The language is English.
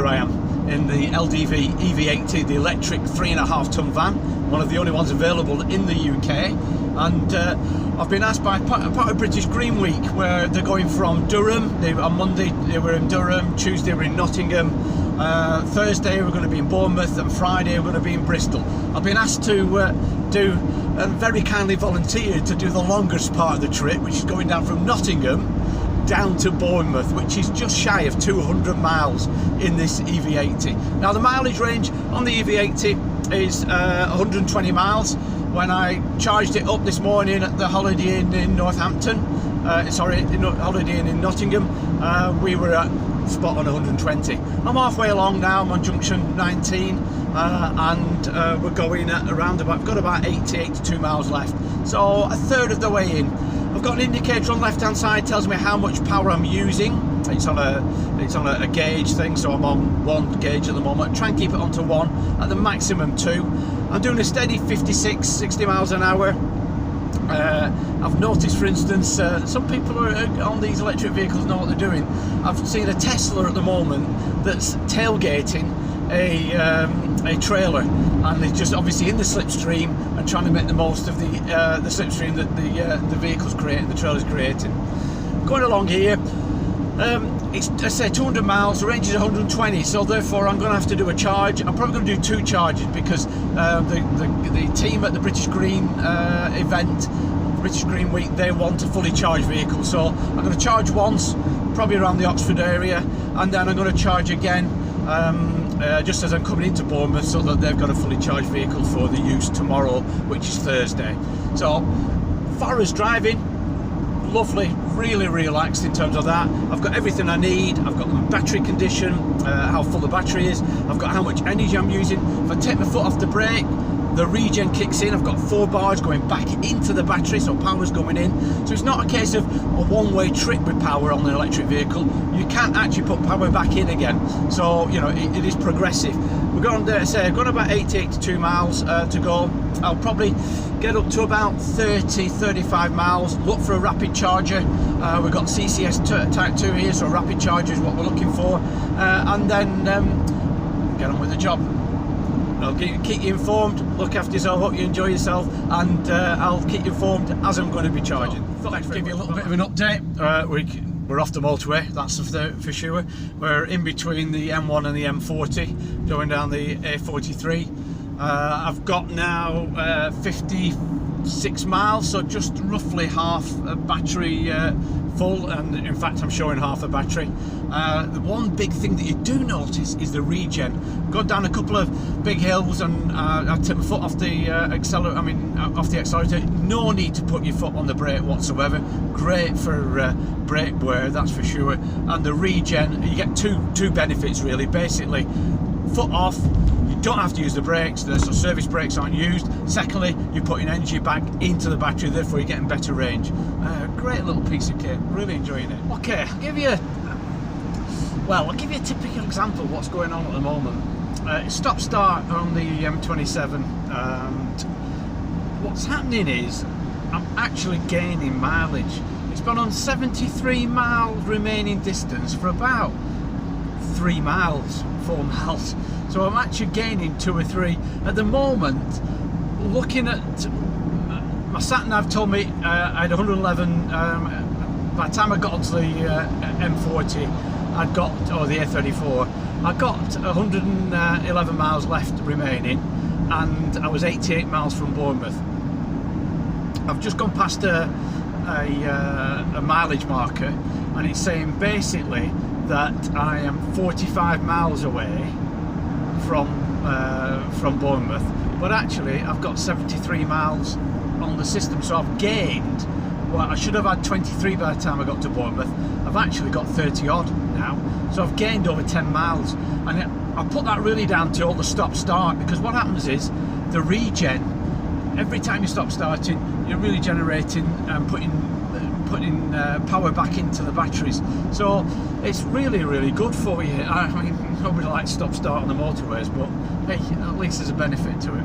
here I am in the LDV EV80, the electric 3.5 ton van, one of the only ones available in the UK. And I've been asked by part of British Green Week, where they're going from Durham. On Monday they were in Durham, Tuesday we're in Nottingham, Thursday we're going to be in Bournemouth, and Friday we're going to be in Bristol. I've been asked to do, and very kindly volunteered to do, the longest part of the trip, which is going down from Nottingham down to Bournemouth, which is just shy of 200 miles in this EV80. Now the mileage range on the EV80 is 120 miles. When I charged it up this morning at the Holiday Inn in Northampton, Holiday Inn in Nottingham, we were at spot on 120. I'm halfway along now. I'm on junction 19, and we're going at around about, I've got about 82 miles left, so a third of the way in. I've got an indicator on the left hand side, tells me how much power I'm using. It's on a gauge thing, so I'm on 1 gauge at the moment. Try and keep it onto 1, at the maximum 2. I'm doing a steady 56, 60 miles an hour. I've noticed, for instance, some people who are on these electric vehicles know what they're doing. I've seen a Tesla at the moment that's tailgating a trailer, and they're just obviously in the slipstream and trying to make the most of the slipstream that the vehicle's creating, the trailer's creating. Going along here, it's, I say, 200 miles, the range is 120, so therefore I'm going to have to do a charge. I'm probably going to do 2 charges, because the team at the British Green event, British Green Week, they want a fully charged vehicle. So I'm going to charge once, probably around the Oxford area, and then I'm going to charge again just as I'm coming into Bournemouth, so that they've got a fully charged vehicle for the use tomorrow, which is Thursday. So far as driving, lovely, really relaxed in terms of that. I've got everything I need. I've got the battery condition, how full the battery is. I've got how much energy I'm using. If I take my foot off the brake, the regen kicks in. I've got 4 bars going back into the battery, so power's going in. So it's not a case of a one-way trip with power on an electric vehicle. You can't actually put power back in again. So, you know, it is progressive. We're going to say, I've got about 82 miles to go. I'll probably get up to about 30-35 miles, look for a rapid charger. We've got CCS Type 2 here, so a rapid charger is what we're looking for, and then get on with the job. I'll keep you informed, look after yourself, hope you enjoy yourself, and I'll keep you informed as I'm going to be charging. Thought I'd give you a little bit of an update. We're off the motorway, that's for sure. We're in between the M1 and the M40, going down the A43. I've got now 56 miles, so just roughly half a battery full, and in fact I'm showing half a battery. The one big thing that you do notice is the regen. Gone down a couple of big hills, and I took my foot off the accelerator. No need to put your foot on the brake whatsoever. Great for brake wear, that's for sure. And the regen, you get two benefits really. Basically, foot off, you don't have to use the brakes, so service brakes aren't used. Secondly, you're putting energy back into the battery, therefore you're getting better range. Great little piece of kit, really enjoying it. Okay, I'll give you a typical example of what's going on at the moment. Stop start on the M27, and what's happening is I'm actually gaining mileage. It's gone on 73 mile remaining distance for about 3 miles, 4 miles. So I'm actually gaining 2 or 3. At the moment, looking at my sat-nav told me I had 111, by the time I got onto the M40, or the A34, I got 111 miles left remaining, and I was 88 miles from Bournemouth. I've just gone past a mileage marker, and it's saying basically that I am 45 miles away from Bournemouth, but actually I've got 73 miles on the system, so I've gained, well, I should have had 23 by the time I got to Bournemouth. I've actually got 30 odd now, so I've gained over 10 miles, and I put that really down to all the stop start, because what happens is the regen, every time you stop starting, you're really generating and putting power back into the batteries, so it's really good for you. I mean, nobody likes stop start on the motorways, but hey, at least there's a benefit to it.